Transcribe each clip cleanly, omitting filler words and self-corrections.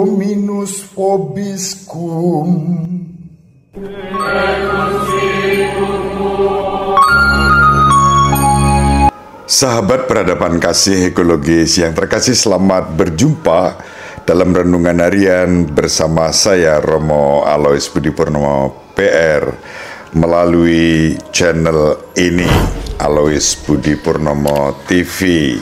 Dominus vobiscum. Sahabat peradaban kasih ekologis yang terkasih, selamat berjumpa dalam renungan harian bersama saya Romo Alois Budi Purnomo PR melalui channel ini, Alois Budi Purnomo TV.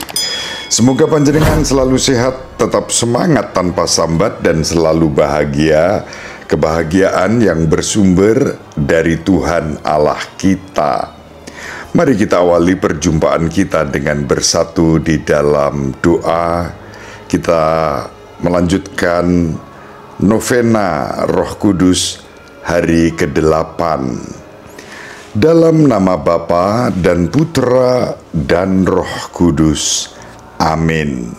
Semoga panjenengan selalu sehat, tetap semangat tanpa sambat, dan selalu bahagia. Kebahagiaan yang bersumber dari Tuhan Allah kita. Mari kita awali perjumpaan kita dengan bersatu di dalam doa. Kita melanjutkan novena Roh Kudus hari ke-8. Dalam nama Bapa dan Putra dan Roh Kudus. Amin.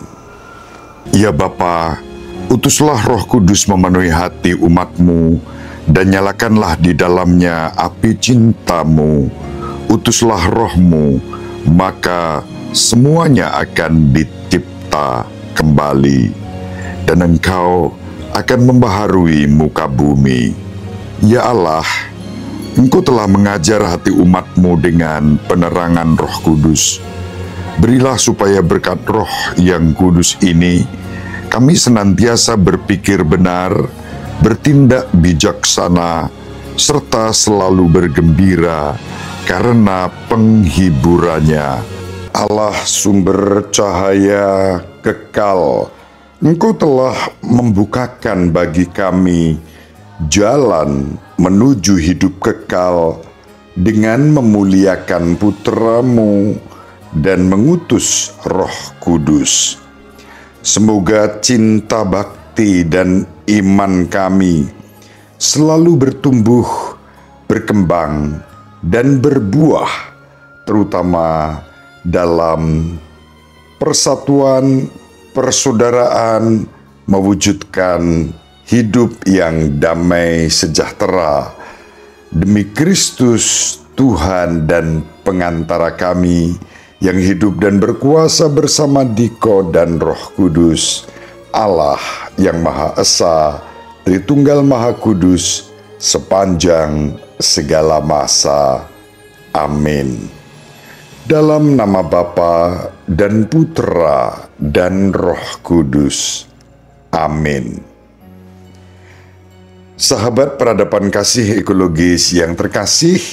Ya Bapa, utuslah Roh Kudus memenuhi hati umat-Mu, dan nyalakanlah di dalamnya api cinta-Mu. Utuslah Roh-Mu, maka semuanya akan dicipta kembali, dan Engkau akan membaharui muka bumi. Ya Allah, Engkau telah mengajar hati umat-Mu dengan penerangan Roh Kudus. Berilah supaya berkat Roh yang kudus ini, kami senantiasa berpikir benar, bertindak bijaksana, serta selalu bergembira karena penghiburannya. Allah sumber cahaya kekal, Engkau telah membukakan bagi kami jalan menuju hidup kekal dengan memuliakan Putra-Mu dan mengutus Roh Kudus. Semoga cinta bakti dan iman kami selalu bertumbuh, berkembang, dan berbuah, terutama dalam persatuan, persaudaraan, mewujudkan hidup yang damai sejahtera. Demi Kristus, Tuhan dan pengantara kami, yang hidup dan berkuasa bersama Diko dan Roh Kudus, Allah yang Maha Esa, Tritunggal Maha Kudus, sepanjang segala masa. Amin. Dalam nama Bapa dan Putra dan Roh Kudus. Amin. Sahabat peradaban kasih ekologis yang terkasih,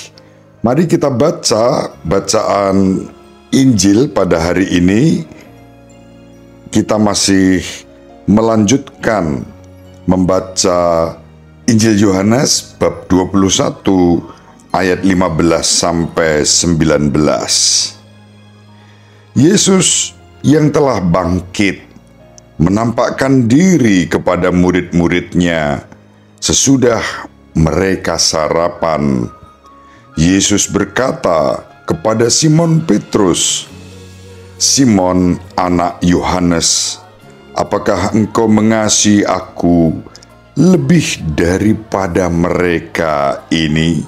mari kita baca bacaan Injil pada hari ini. Kita masih melanjutkan membaca Injil Yohanes bab 21 ayat 15 sampai 19. Yesus yang telah bangkit menampakkan diri kepada murid-muridnya sesudah mereka sarapan. Yesus berkata kepada Simon Petrus, "Simon, anak Yohanes, apakah engkau mengasihi aku lebih daripada mereka ini?"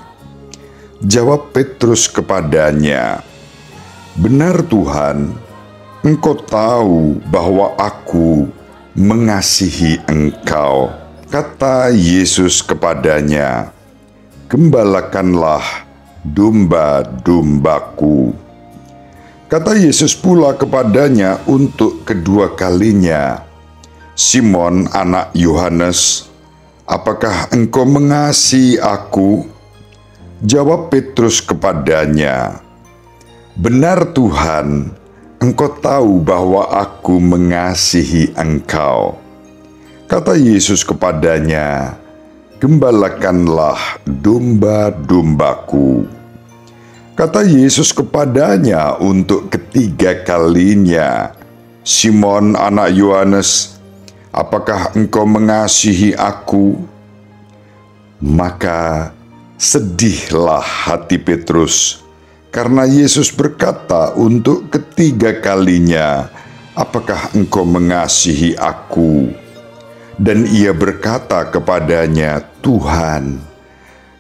Jawab Petrus kepadanya, "Benar Tuhan, Engkau tahu bahwa aku mengasihi engkau." Kata Yesus kepadanya, "Gembalakanlah domba-dombaku." Kata Yesus pula kepadanya untuk kedua kalinya, "Simon, anak Yohanes, apakah engkau mengasihi aku?" Jawab Petrus kepadanya, "Benar Tuhan, Engkau tahu bahwa aku mengasihi engkau." Kata Yesus kepadanya, "Gembalakanlah domba-dombaku." Kata Yesus kepadanya untuk ketiga kalinya, "Simon, anak Yohanes, apakah engkau mengasihi aku?" Maka sedihlah hati Petrus, karena Yesus berkata untuk ketiga kalinya, "Apakah engkau mengasihi aku?" Dan ia berkata kepadanya, "Tuhan,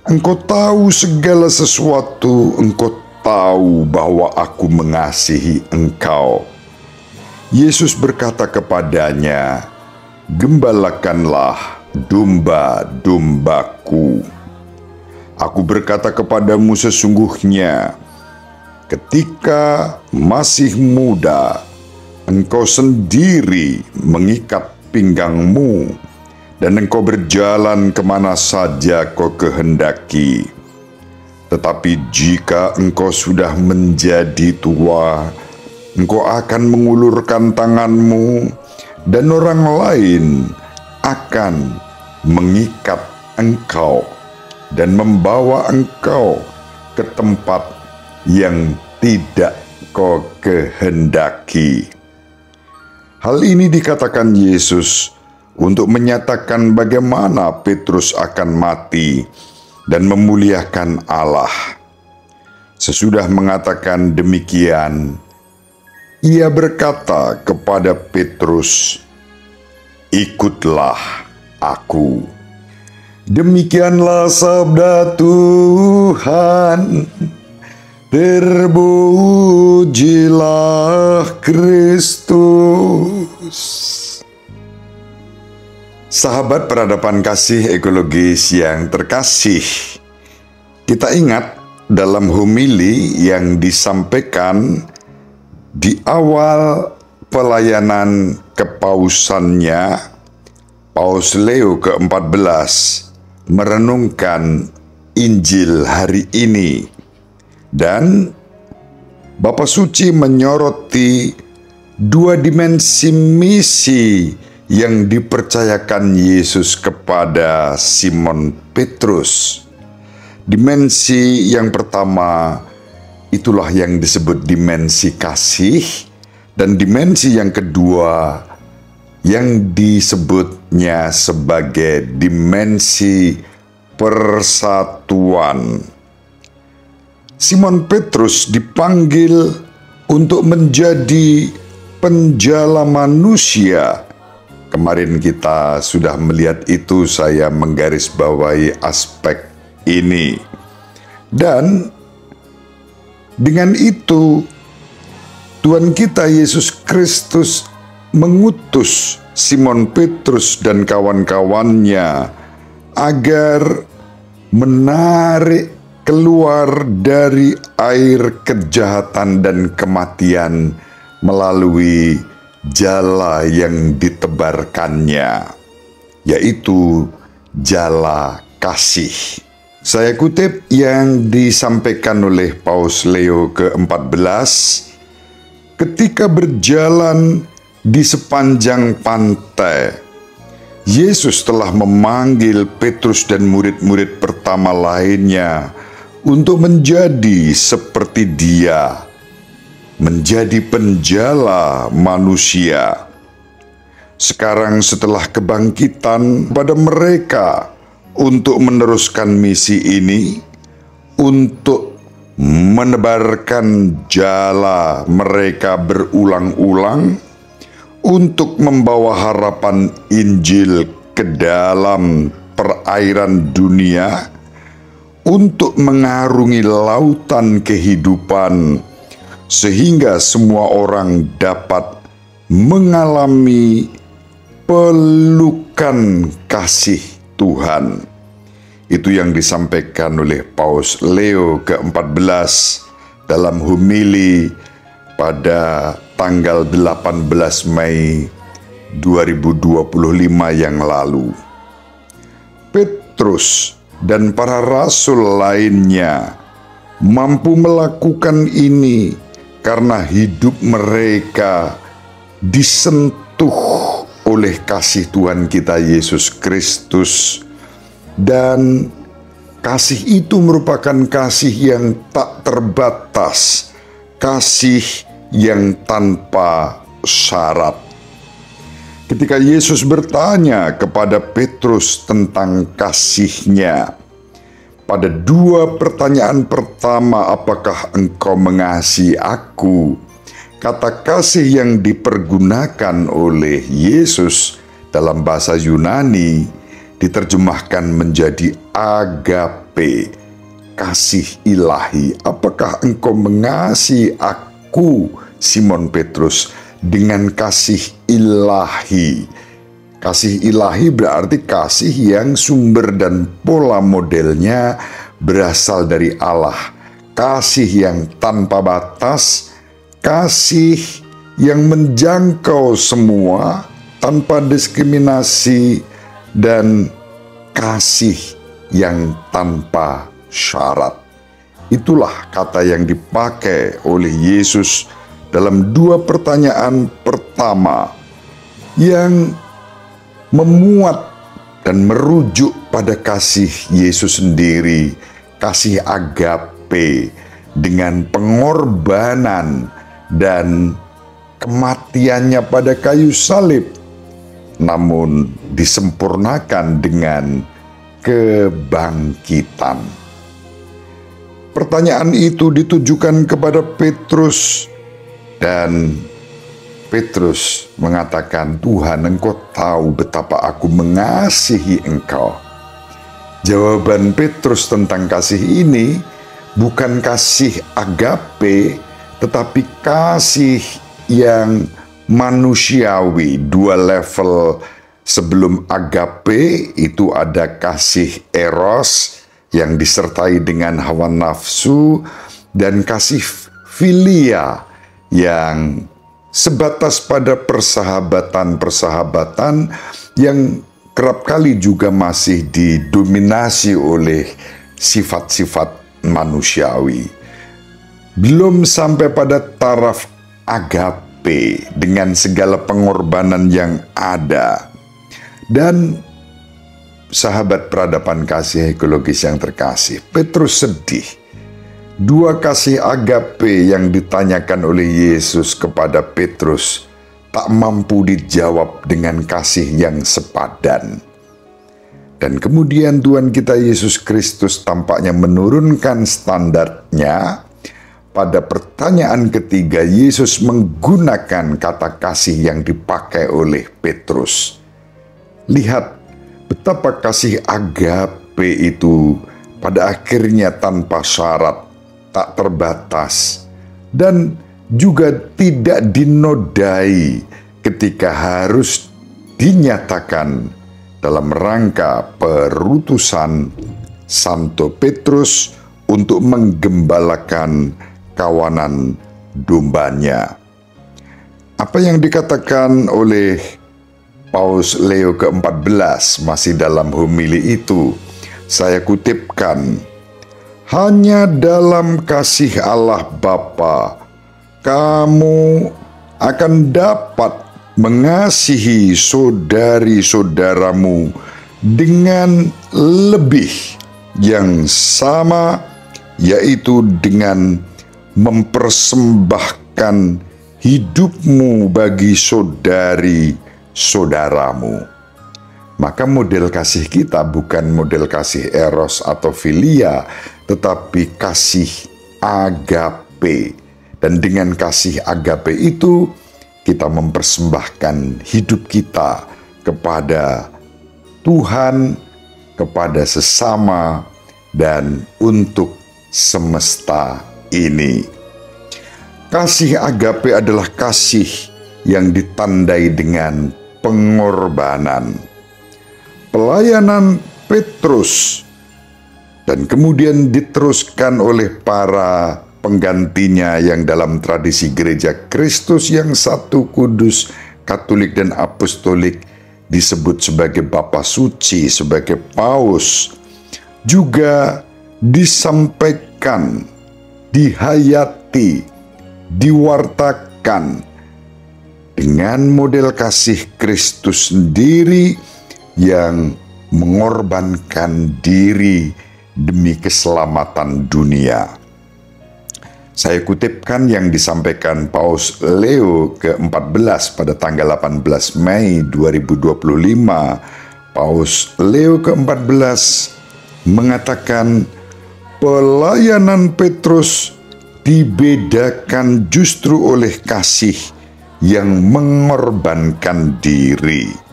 Engkau tahu segala sesuatu, Engkau tahu bahwa aku mengasihi Engkau." Yesus berkata kepadanya, gembalakanlah domba-dombaku. Aku berkata kepadamu sesungguhnya, ketika masih muda, engkau sendiri mengikat pinggangmu, dan engkau berjalan kemana saja kau kehendaki. Tetapi jika engkau sudah menjadi tua, engkau akan mengulurkan tanganmu, dan orang lain akan mengikat engkau dan membawa engkau ke tempat yang tidak kau kehendaki. Hal ini dikatakan Yesus untuk menyatakan bagaimana Petrus akan mati dan memuliakan Allah. Sesudah mengatakan demikian, ia berkata kepada Petrus, "Ikutlah aku." Demikianlah sabda Tuhan. Terpujilah Kristus. Sahabat peradaban kasih ekologis yang terkasih, kita ingat dalam homili yang disampaikan di awal pelayanan kepausannya, Paus Leo ke-14 merenungkan Injil hari ini, dan Bapa Suci menyoroti dua dimensi misi yang dipercayakan Yesus kepada Simon Petrus. Dimensi yang pertama itulah yang disebut dimensi kasih, dan dimensi yang kedua yang disebutnya sebagai dimensi persatuan. Simon Petrus dipanggil untuk menjadi penjala manusia. Kemarin kita sudah melihat itu, saya menggarisbawahi aspek ini. Dan dengan itu, Tuhan kita Yesus Kristus mengutus Simon Petrus dan kawan-kawannya agar menarik keluar dari air kejahatan dan kematian melalui jala yang ditebarkannya, yaitu jala kasih. Saya kutip yang disampaikan oleh Paus Leo ke-14, ketika berjalan di sepanjang pantai, Yesus telah memanggil Petrus dan murid-murid pertama lainnya untuk menjadi seperti Dia, menjadi penjala manusia. Sekarang setelah kebangkitan pada mereka untuk meneruskan misi ini, untuk menebarkan jala mereka berulang-ulang, untuk membawa harapan Injil ke dalam perairan dunia, untuk mengarungi lautan kehidupan, sehingga semua orang dapat mengalami pelukan kasih Tuhan. Itu yang disampaikan oleh Paus Leo ke-14 dalam homili pada tanggal 18 Mei 2025 yang lalu. Petrus dan para rasul lainnya mampu melakukan ini karena hidup mereka disentuh oleh kasih Tuhan kita Yesus Kristus, dan kasih itu merupakan kasih yang tak terbatas, kasih yang tanpa syarat. Ketika Yesus bertanya kepada Petrus tentang kasihnya, pada dua pertanyaan pertama, apakah engkau mengasihi aku? Kata kasih yang dipergunakan oleh Yesus dalam bahasa Yunani diterjemahkan menjadi agape, kasih ilahi. Apakah engkau mengasihi aku, Simon Petrus, dengan kasih ilahi, Kasih ilahi berarti kasih yang sumber dan pola modelnya berasal dari Allah. Kasih yang tanpa batas, kasih yang menjangkau semua tanpa diskriminasi, dan kasih yang tanpa syarat. Itulah kata yang dipakai oleh Yesus dalam dua pertanyaan pertama yang memuat dan merujuk pada kasih Yesus sendiri, kasih agape dengan pengorbanan dan kematiannya pada kayu salib, namun disempurnakan dengan kebangkitan. Pertanyaan itu ditujukan kepada Petrus, dan Petrus mengatakan, "Tuhan, Engkau tahu betapa aku mengasihi Engkau." Jawaban Petrus tentang kasih ini bukan kasih agape, tetapi kasih yang manusiawi. Dua level sebelum agape itu ada kasih eros yang disertai dengan hawa nafsu, dan kasih filia yang sebatas pada persahabatan-persahabatan yang kerap kali juga masih didominasi oleh sifat-sifat manusiawi. Belum sampai pada taraf agape dengan segala pengorbanan yang ada. Dan sahabat peradaban kasih ekologis yang terkasih, Petrus sedih. Dua kasih agape yang ditanyakan oleh Yesus kepada Petrus tak mampu dijawab dengan kasih yang sepadan. Dan kemudian Tuhan kita Yesus Kristus tampaknya menurunkan standarnya. Pada pertanyaan ketiga, Yesus menggunakan kata kasih yang dipakai oleh Petrus. Lihat betapa kasih agape itu pada akhirnya tanpa syarat, tak terbatas, dan juga tidak dinodai ketika harus dinyatakan dalam rangka perutusan Santo Petrus untuk menggembalakan kawanan dombanya. Apa yang dikatakan oleh Paus Leo ke-14 masih dalam homili itu, saya kutipkan, "Hanya dalam kasih Allah Bapa kamu akan dapat mengasihi saudari-saudaramu dengan lebih yang sama, yaitu dengan mempersembahkan hidupmu bagi saudari-saudaramu." Maka model kasih kita bukan model kasih eros atau filia, tetapi kasih agape. Dan dengan kasih agape itu, kita mempersembahkan hidup kita kepada Tuhan, kepada sesama, dan untuk semesta ini. Kasih agape adalah kasih yang ditandai dengan pengorbanan. Pelayanan Petrus dan kemudian diteruskan oleh para penggantinya yang dalam tradisi gereja Kristus yang satu, kudus, katolik, dan apostolik disebut sebagai Bapa Suci, sebagai Paus, juga disampaikan, dihayati, diwartakan dengan model kasih Kristus sendiri yang mengorbankan diri demi keselamatan dunia. Saya kutipkan yang disampaikan Paus Leo ke-14 pada tanggal 18 Mei 2025. Paus Leo ke-14 mengatakan, pelayanan Petrus dibedakan justru oleh kasih yang mengorbankan diri.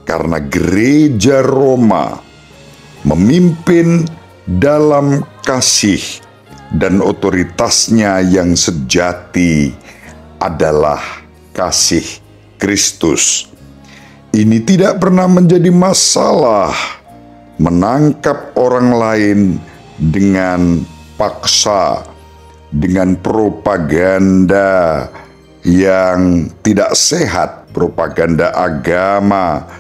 Karena gereja Roma memimpin dalam kasih, dan otoritasnya yang sejati adalah kasih Kristus. Ini tidak pernah menjadi masalah menangkap orang lain dengan paksa, dengan propaganda yang tidak sehat, propaganda agama,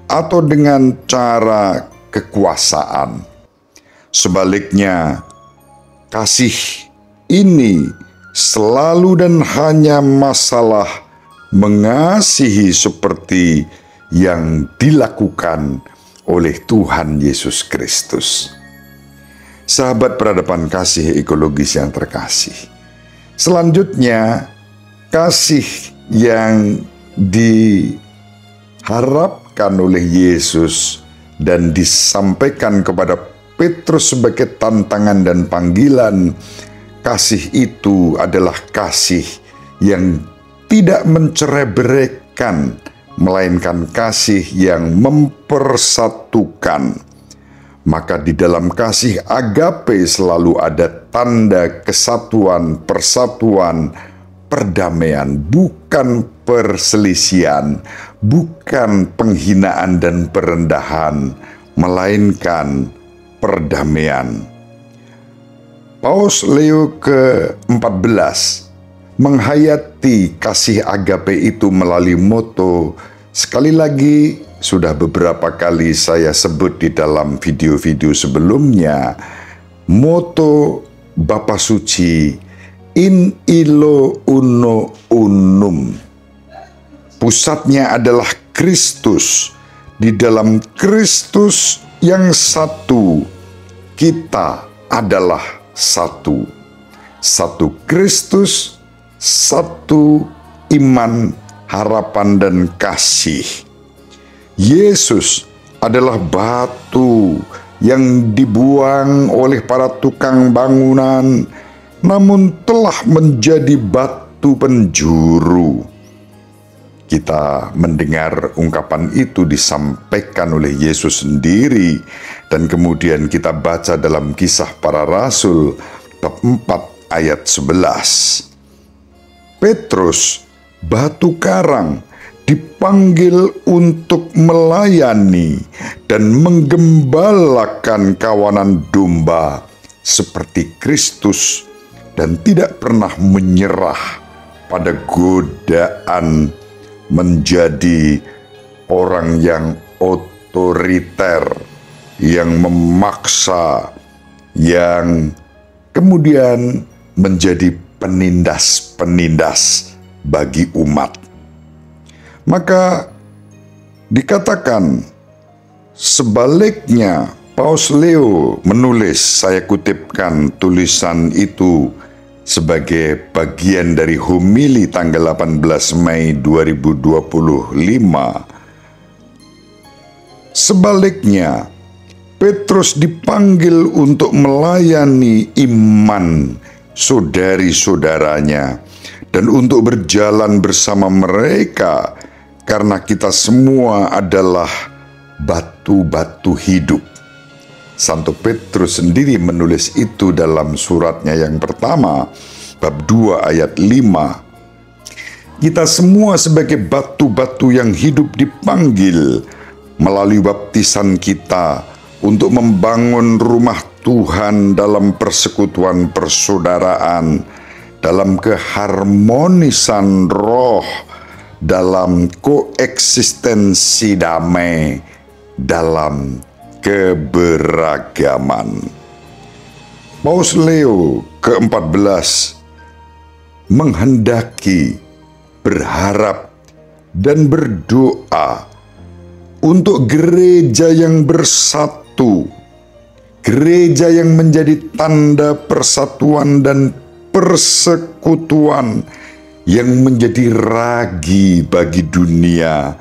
atau dengan cara kekuasaan. Sebaliknya, kasih ini selalu dan hanya masalah mengasihi seperti yang dilakukan oleh Tuhan Yesus Kristus. Sahabat peradaban kasih ekologis yang terkasih, selanjutnya kasih yang diharapkan oleh Yesus dan disampaikan kepada Petrus sebagai tantangan dan panggilan, kasih itu adalah kasih yang tidak mencerai-beraikan, melainkan kasih yang mempersatukan. Maka di dalam kasih agape selalu ada tanda kesatuan, persatuan, perdamaian, bukan perselisihan, bukan penghinaan dan perendahan, melainkan perdamaian. Paus Leo ke-14 menghayati kasih agape itu melalui moto, sekali lagi sudah beberapa kali saya sebut di dalam video-video sebelumnya, moto Bapa Suci, in illo uno unum. Pusatnya adalah Kristus. Di dalam Kristus yang satu, kita adalah satu. Satu Kristus, satu iman, harapan, dan kasih. Yesus adalah batu yang dibuang oleh para tukang bangunan, namun telah menjadi batu penjuru. Kita mendengar ungkapan itu disampaikan oleh Yesus sendiri, dan kemudian kita baca dalam Kisah Para Rasul bab 4 ayat 11. Petrus, batu karang, dipanggil untuk melayani dan menggembalakan kawanan domba seperti Kristus, dan tidak pernah menyerah pada godaan menjadi orang yang otoriter, yang memaksa, yang kemudian menjadi penindas-penindas bagi umat. Maka dikatakan sebaliknya, Paus Leo menulis, saya kutipkan tulisan itu sebagai bagian dari homili tanggal 18 Mei 2025. Sebaliknya, Petrus dipanggil untuk melayani iman saudari-saudaranya dan untuk berjalan bersama mereka, karena kita semua adalah batu-batu hidup. Santo Petrus sendiri menulis itu dalam suratnya yang pertama, bab 2 ayat 5. Kita semua sebagai batu-batu yang hidup dipanggil melalui baptisan kita untuk membangun rumah Tuhan dalam persekutuan persaudaraan, dalam keharmonisan roh, dalam koeksistensi damai, dalam keberagaman. Paus Leo ke-14 menghendaki, berharap, dan berdoa untuk gereja yang bersatu, gereja yang menjadi tanda persatuan dan persekutuan, yang menjadi ragi bagi dunia,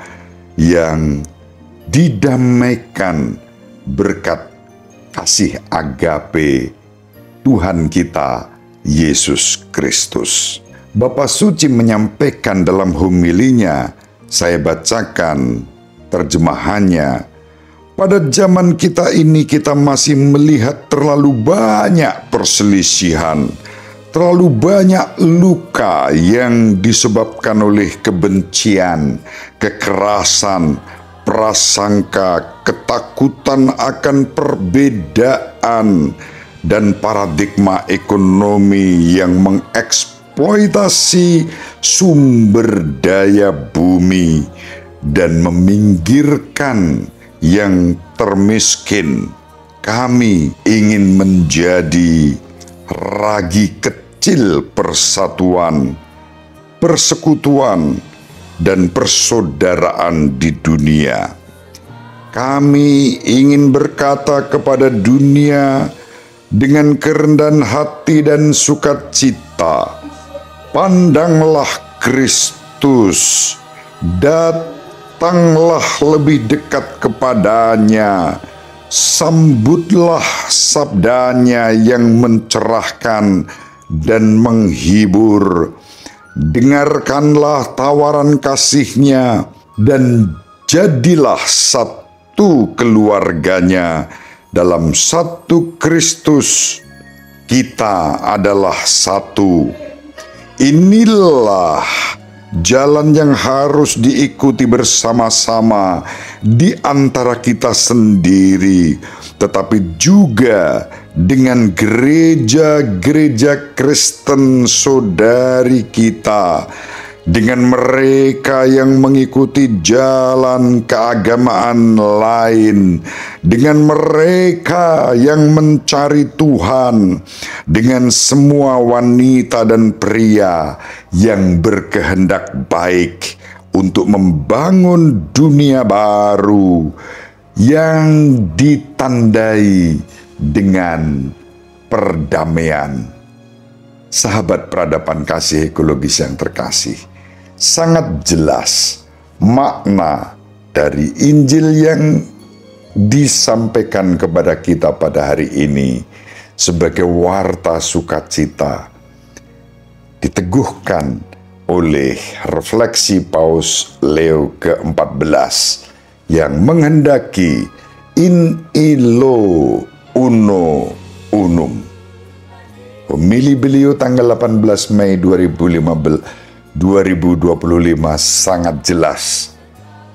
yang didamaikan berkat kasih agape Tuhan kita Yesus Kristus. Bapa Suci menyampaikan dalam homilinya, saya bacakan terjemahannya. Pada zaman kita ini kita masih melihat terlalu banyak perselisihan, terlalu banyak luka yang disebabkan oleh kebencian, kekerasan, prasangka, ketakutan akan perbedaan, dan paradigma ekonomi yang mengeksploitasi sumber daya bumi dan meminggirkan yang termiskin. Kami ingin menjadi ragi kecil persatuan, persekutuan, dan persaudaraan di dunia. Kami ingin berkata kepada dunia dengan kerendahan hati dan sukacita, pandanglah Kristus, datanglah lebih dekat kepadanya, sambutlah sabdanya yang mencerahkan dan menghibur. Dengarkanlah tawaran kasihnya dan jadilah satu keluarganya dalam satu Kristus. Kita adalah satu. Inilah jalan yang harus diikuti bersama-sama di antara kita sendiri, tetapi juga dengan gereja-gereja Kristen saudari kita, dengan mereka yang mengikuti jalan keagamaan lain, dengan mereka yang mencari Tuhan, dengan semua wanita dan pria yang berkehendak baik untuk membangun dunia baru yang ditandai dengan perdamaian. Sahabat peradaban kasih ekologis yang terkasih, sangat jelas makna dari Injil yang disampaikan kepada kita pada hari ini sebagai warta sukacita diteguhkan oleh refleksi Paus Leo ke-14 yang menghendaki in illo uno unum. Homili beliau tanggal 18 Mei 2025 sangat jelas.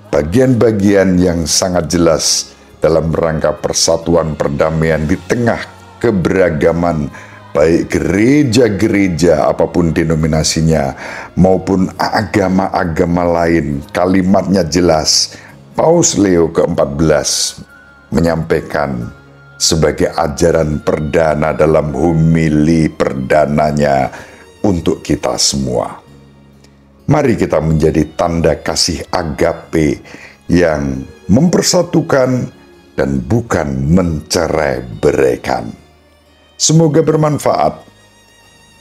Bagian-bagian yang sangat jelas dalam rangka persatuan perdamaian di tengah keberagaman baik gereja-gereja apapun denominasinya maupun agama-agama lain. Kalimatnya jelas. Paus Leo ke-14 menyampaikan sebagai ajaran perdana dalam homili perdananya untuk kita semua. Mari kita menjadi tanda kasih agape yang mempersatukan dan bukan mencerai-beraikan. Semoga bermanfaat.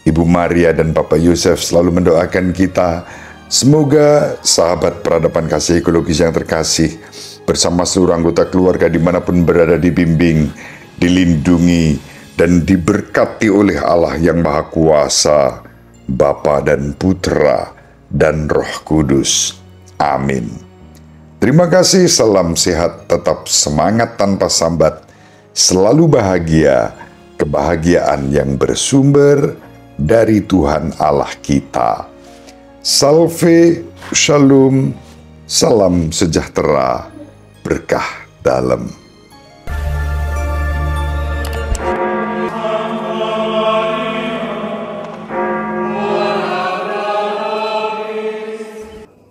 Ibu Maria dan Bapak Yosef selalu mendoakan kita. Semoga sahabat peradaban kasih ekologis yang terkasih bersama seluruh anggota keluarga dimanapun berada dibimbing, dilindungi, dan diberkati oleh Allah yang Maha Kuasa, Bapa dan Putra dan Roh Kudus. Amin. Terima kasih, salam sehat, tetap semangat tanpa sambat, selalu bahagia, kebahagiaan yang bersumber dari Tuhan Allah kita. Salve, shalom, salam sejahtera, berkah dalam.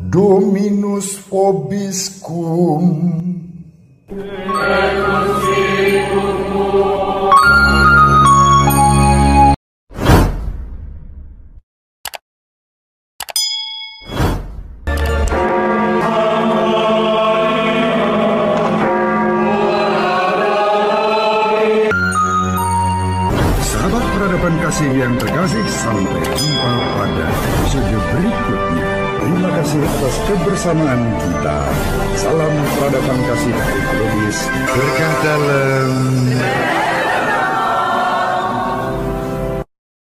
Dominus vobiscum. Sahabat peradaban kasih yang terkasih, sampai jumpa pada episode berikutnya. Terima kasih atas kebersamaan kita. Salam peradaban kasih ekologis. Berkah dalam.